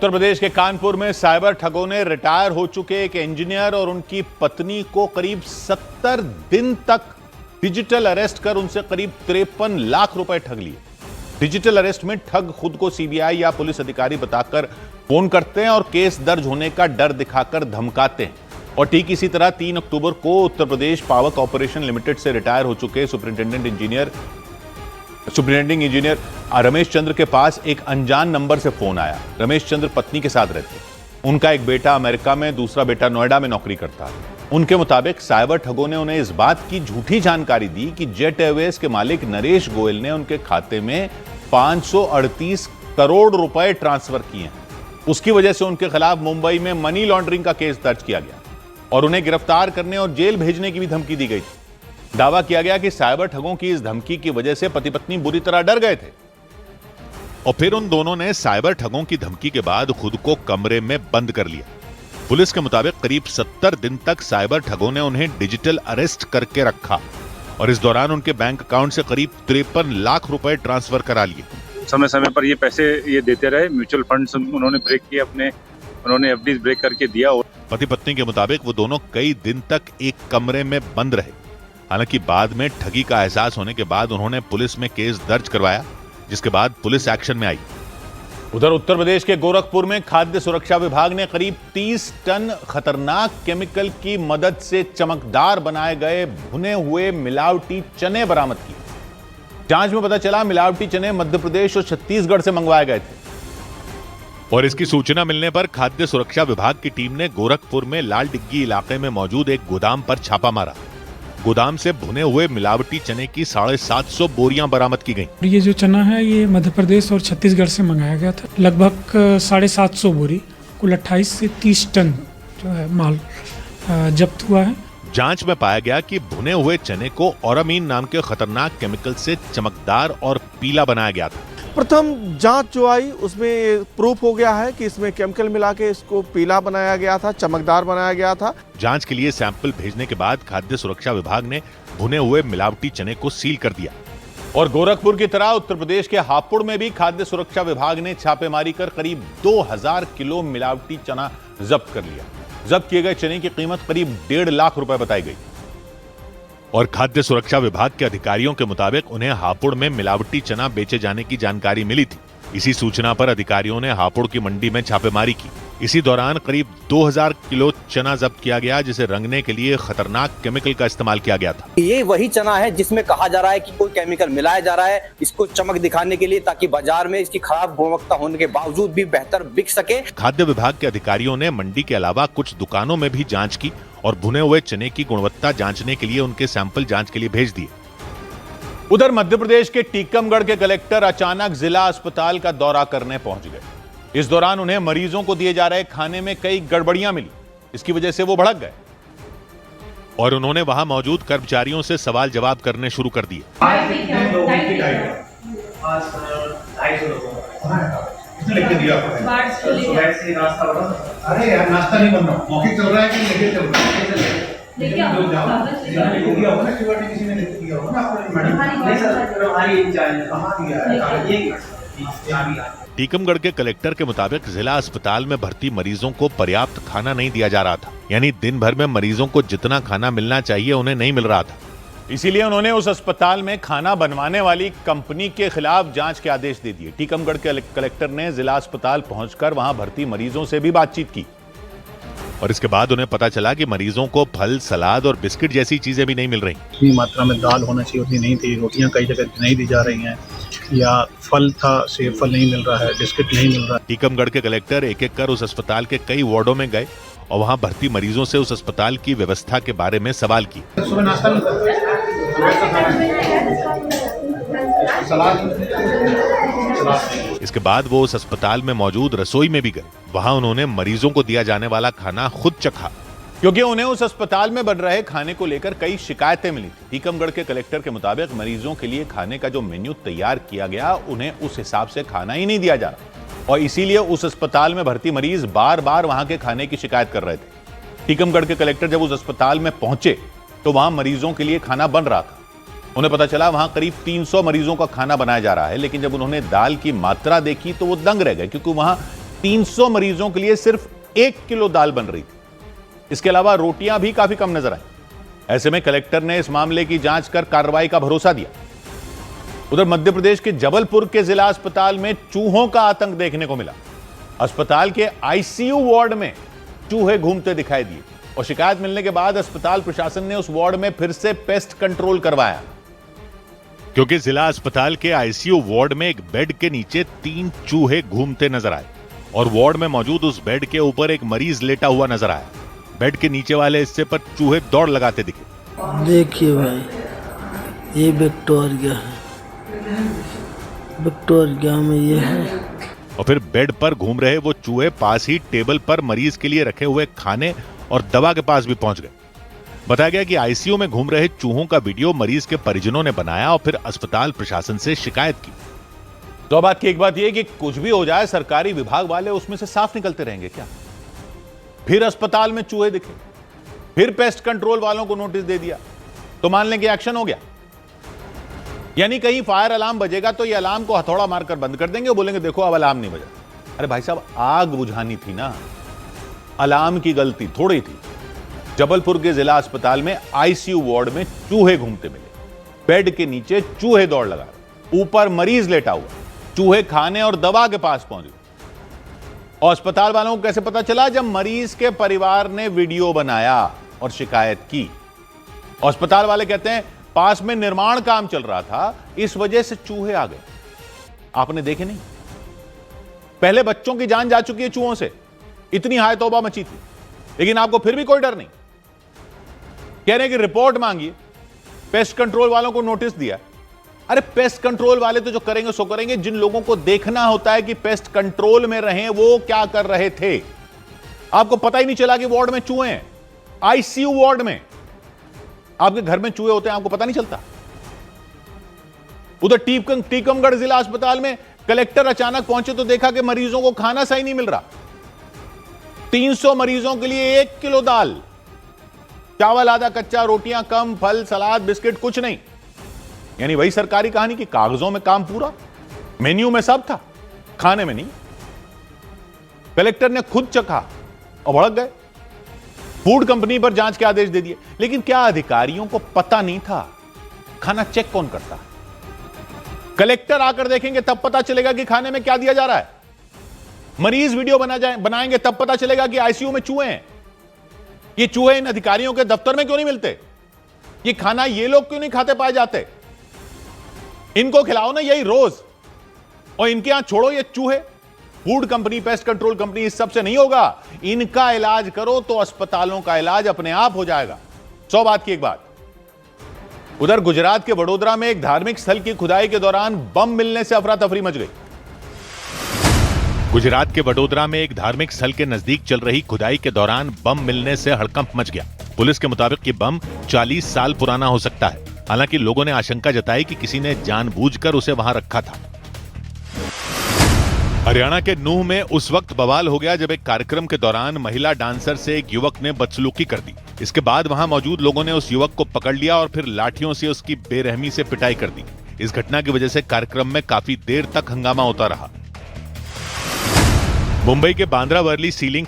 उत्तर प्रदेश के कानपुर में साइबर ठगों ने रिटायर हो चुके एक इंजीनियर और उनकी पत्नी को करीब 70 दिन तक डिजिटल अरेस्ट कर उनसे करीब 53 लाख रुपए ठग लिए। डिजिटल अरेस्ट में ठग खुद को सीबीआई या पुलिस अधिकारी बताकर फोन करते हैं और केस दर्ज होने का डर दिखाकर धमकाते हैं। और ठीक इसी तरह 3 अक्टूबर को Uttar Pradesh power corporation limited से रिटायर हो चुके सुपरिंटेंडिंग इंजीनियर रमेश चंद्र के पास एक अनजान नंबर से फोन आया। रमेश चंद्र पत्नी के साथ रहते हैं। उनका एक बेटा अमेरिका में, दूसरा बेटा नोएडा में नौकरी करता है। उनके मुताबिक साइबर ठगों ने उन्हें इस बात की झूठी जानकारी दी कि जेट एयरवेज के मालिक नरेश गोयल ने उनके खाते में 538 करोड़ रुपए ट्रांसफर किए हैं। उसकी वजह से उनके खिलाफ मुंबई में मनी लॉन्ड्रिंग का केस दर्ज किया गया और उन्हें गिरफ्तार करने और जेल भेजने की भी धमकी दी गई थी। दावा किया गया कि साइबर ठगों की इस धमकी की वजह से पति पत्नी बुरी तरह डर गए थे और फिर उन दोनों ने साइबर ठगों की धमकी के बाद खुद को कमरे में बंद कर लिया। पुलिस के मुताबिक करीब 70 दिन तक साइबर ठगों ने उन्हें डिजिटल अरेस्ट करके रखा और इस दौरान उनके बैंक अकाउंट से करीब 53 लाख रुपए ट्रांसफर करा लिए। समय समय पर ये पैसे देते रहे। म्यूचुअल फंड्स उन्होंने ब्रेक किए, उन्होंने एफडी ब्रेक करके दिया। पति पत्नी के मुताबिक वो दोनों कई दिन तक एक कमरे में बंद रहे। हालांकि बाद में ठगी का एहसास होने के बाद उन्होंने पुलिस में केस दर्ज करवाया, जिसके बाद पुलिस एक्शन में आई। उधर उत्तर प्रदेश के गोरखपुर में खाद्य सुरक्षा विभाग ने करीब 30 टन खतरनाक केमिकल की मदद से चमकदार बनाए गए भुने हुए मिलावटी चने बरामद किए। जांच में पता चला मिलावटी चने मध्य प्रदेश और छत्तीसगढ़ से मंगवाए गए थे और इसकी सूचना मिलने पर खाद्य सुरक्षा विभाग की टीम ने गोरखपुर में लाल डिग्गी इलाके में मौजूद एक गोदाम पर छापा मारा। गोदाम से भुने हुए मिलावटी चने की 750 बोरियां बरामद की गईं। ये जो चना है ये मध्य प्रदेश और छत्तीसगढ़ से मंगाया गया था। लगभग 750 बोरी, कुल 28 से 30 टन जो है माल जब्त हुआ है। जांच में पाया गया कि भुने हुए चने को औरामीन नाम के खतरनाक केमिकल से चमकदार और पीला बनाया गया था। प्रथम जांच जो आई उसमें प्रूफ हो गया है कि इसमें केमिकल मिला के इसको पीला बनाया गया था, चमकदार बनाया गया था। जांच के लिए सैंपल भेजने के बाद खाद्य सुरक्षा विभाग ने भुने हुए मिलावटी चने को सील कर दिया। और गोरखपुर की तरह उत्तर प्रदेश के हापुड़ में भी खाद्य सुरक्षा विभाग ने छापेमारी कर करीब 2000 किलो मिलावटी चना जब्त कर लिया। जब्त किए गए चने की कीमत करीब 1.5 लाख रुपए बताई गई और खाद्य सुरक्षा विभाग के अधिकारियों के मुताबिक उन्हें हापुड़ में मिलावटी चना बेचे जाने की जानकारी मिली थी। इसी सूचना पर अधिकारियों ने हापुड़ की मंडी में छापेमारी की। इसी दौरान करीब 2000 किलो चना जब्त किया गया, जिसे रंगने के लिए खतरनाक केमिकल का इस्तेमाल किया गया था। ये वही चना है जिसमें कहा जा रहा है कि कोई केमिकल मिलाया जा रहा है, इसको चमक दिखाने के लिए, ताकि बाजार में इसकी खराब गुणवत्ता होने के बावजूद भी बेहतर बिक सके। खाद्य विभाग के अधिकारियों ने मंडी के अलावा कुछ दुकानों में भी जांच की और भुने हुए चने की गुणवत्ता जांचने के लिए उनके सैंपल जांच के लिए भेज दिए। उधर मध्य प्रदेश के टीकमगढ़ के कलेक्टर अचानक जिला अस्पताल का दौरा करने पहुंच गए। इस दौरान उन्हें मरीजों को दिए जा रहे खाने में कई गड़बड़ियां मिली। इसकी वजह से वो भड़क गए और उन्होंने वहां मौजूद कर्मचारियों से सवाल जवाब करने शुरू कर दिए। अरे यार नाश्ता नहीं बन रहा, मौखिक चल रहा है कि लेके चल रहा है? टीकमगढ़ के कलेक्टर के मुताबिक जिला अस्पताल में भर्ती मरीजों को पर्याप्त खाना नहीं दिया जा रहा था। यानी दिन भर में मरीजों को जितना खाना मिलना चाहिए उन्हें नहीं मिल रहा था। इसीलिए उन्होंने उस अस्पताल में खाना बनवाने वाली कंपनी के खिलाफ जांच के आदेश दे दिए। टीकमगढ़ के कलेक्टर ने जिला अस्पताल पहुंचकर वहां भर्ती मरीजों से भी बातचीत की और इसके बाद उन्हें पता चला कि मरीजों को फल, सलाद और बिस्किट जैसी चीजें भी नहीं मिल रही। इतनी मात्रा में दाल होना चाहिए उतनी नहीं थी। रोटियां कई जगह नहीं दी जा रही हैं, या फल था सेब फल नहीं मिल रहा है, बिस्किट नहीं मिल रहा है। टीकमगढ़ के कलेक्टर एक एक कर उस अस्पताल के कई वार्डों में गए और वहां भर्ती मरीजों से उस अस्पताल की व्यवस्था के बारे में सवाल किए। सुबह नाश्ता मिलता है, इसके बाद वो उस अस्पताल में मौजूद रसोई में भी गए। वहां उन्होंने मरीजों को दिया जाने वाला खाना खुद चखा, क्योंकि उन्हें उस अस्पताल में बन रहे खाने को लेकर कई शिकायतें मिली थी। टीकमगढ़ के कलेक्टर के मुताबिक मरीजों के लिए खाने का जो मेन्यू तैयार किया गया उन्हें उस हिसाब से खाना ही नहीं दिया जा रहा और इसीलिए उस अस्पताल में भर्ती मरीज बार बार वहां के खाने की शिकायत कर रहे थे। टीकमगढ़ के कलेक्टर जब उस अस्पताल में पहुंचे तो वहां मरीजों के लिए खाना बन रहा था। उन्हें पता चला वहां करीब 300 मरीजों का खाना बनाया जा रहा है, लेकिन जब उन्होंने दाल की मात्रा देखी तो वो दंग रह गए, क्योंकि वहां 300 मरीजों के लिए सिर्फ 1 किलो दाल बन रही थी। इसके अलावा रोटियां भी काफी कम नजर आई। ऐसे में कलेक्टर ने इस मामले की जांच कर कार्रवाई का भरोसा दिया। उधर मध्य प्रदेश के जबलपुर के जिला अस्पताल में चूहों का आतंक देखने को मिला। अस्पताल के आईसीयू वार्ड में चूहे घूमते दिखाई दिए और शिकायत मिलने के बाद अस्पताल प्रशासन ने उस वार्ड में फिर से पेस्ट कंट्रोल करवाया, क्योंकि जिला अस्पताल के आईसीयू वार्ड में एक बेड के नीचे 3 चूहे घूमते नजर आए और वार्ड में मौजूद उस बेड के ऊपर एक मरीज लेटा हुआ नजर आया। बेड के नीचे वाले हिस्से पर चूहे दौड़ लगाते दिखे। देखिए भाई, ये विक्टोरिया है, विक्टोरिया में ये है। और फिर बेड पर घूम रहे वो चूहे पास ही टेबल पर मरीज के लिए रखे हुए खाने और दवा के पास भी पहुंच गए। बताया गया कि आईसीयू में घूम रहे चूहों का वीडियो मरीज के परिजनों ने बनाया और फिर अस्पताल प्रशासन से शिकायत की। तो बात की एक बात यह कि कुछ भी हो जाए, सरकारी विभाग वाले उसमें से साफ निकलते रहेंगे क्या? फिर अस्पताल में चूहे दिखे, फिर पेस्ट कंट्रोल वालों को नोटिस दे दिया तो मान लें कि एक्शन हो गया। यानी कहीं फायर अलार्म बजेगा तो ये अलार्म को हथौड़ा मारकर बंद कर देंगे, बोलेंगे देखो अब अलार्म नहीं बजा। अरे भाई साहब, आग बुझानी थी ना, अलार्म की गलती थोड़ी थी। जबलपुर के जिला अस्पताल में आईसीयू वार्ड में चूहे घूमते मिले, बेड के नीचे चूहे दौड़ लगा रहे, ऊपर मरीज लेटा हुआ, चूहे खाने और दवा के पास पहुंच गए। और अस्पताल वालों को कैसे पता चला? जब मरीज के परिवार ने वीडियो बनाया और शिकायत की। अस्पताल वाले कहते हैं पास में निर्माण काम चल रहा था, इस वजह से चूहे आ गए। आपने देखे नहीं? पहले बच्चों की जान जा चुकी है चूहों से, इतनी हाय तौबा मची थी, लेकिन आपको फिर भी कोई डर नहीं। कह रहे हैं कि रिपोर्ट मांगिए, पेस्ट कंट्रोल वालों को नोटिस दिया। अरे पेस्ट कंट्रोल वाले तो जो करेंगे सो करेंगे, जिन लोगों को देखना होता है कि पेस्ट कंट्रोल में रहें वो क्या कर रहे थे। आपको पता ही नहीं चला कि वार्ड में चूहे हैं, आईसीयू वार्ड में। आपके घर में चूहे होते हैं, आपको पता नहीं चलता। उधर टीकमगढ़ जिला अस्पताल में कलेक्टर अचानक पहुंचे तो देखा कि मरीजों को खाना सही नहीं मिल रहा। 300 मरीजों के लिए 1 किलो दाल, चावल आधा कच्चा, रोटियां कम, फल सलाद बिस्किट कुछ नहीं। यानी वही सरकारी कहानी की कागजों में काम पूरा, मेन्यू में सब था, खाने में नहीं। कलेक्टर ने खुद चखा और भड़क गए, फूड कंपनी पर जांच के आदेश दे दिए। लेकिन क्या अधिकारियों को पता नहीं था खाना चेक कौन करता है? कलेक्टर आकर देखेंगे तब पता चलेगा कि खाने में क्या दिया जा रहा है। मरीज वीडियो बनाएंगे तब पता चलेगा कि आईसीयू में चूहे हैं। ये चूहे इन अधिकारियों के दफ्तर में क्यों नहीं मिलते? ये खाना ये लोग क्यों नहीं खाते पाए जाते? इनको खिलाओ ना यही रोज, और इनके यहां छोड़ो ये चूहे। Food company, pest control company, इस सब से नहीं होगा। इनका इलाज करो तो अस्पतालों का इलाज अपने आप हो जाएगा। 100 बात की एक बात। उधर गुजरात के वडोदरा में एक धार्मिक स्थल की खुदाई के दौरान बम मिलने से अफरा तफरी मच गई। गुजरात के वडोदरा में एक धार्मिक स्थल के नजदीक चल रही खुदाई के दौरान बम मिलने से हड़कंप मच गया। पुलिस के मुताबिक ये बम 40 साल पुराना हो सकता है। हालांकि लोगों ने आशंका जताई कि किसी ने जानबूझकर उसे वहां रखा था। हरियाणा के नूह में उस वक्त बवाल हो गया जब एक कार्यक्रम के दौरान महिला डांसर से एक युवक ने बदसलूकी कर दी। इसके बाद वहां मौजूद लोगों ने उस युवक को पकड़ लिया और फिर लाठियों से उसकी बेरहमी से पिटाई कर दी। इस घटना की वजह से कार्यक्रम में काफी देर तक हंगामा होता रहा। मुंबई के बांद्रा वर्ली सीलिंग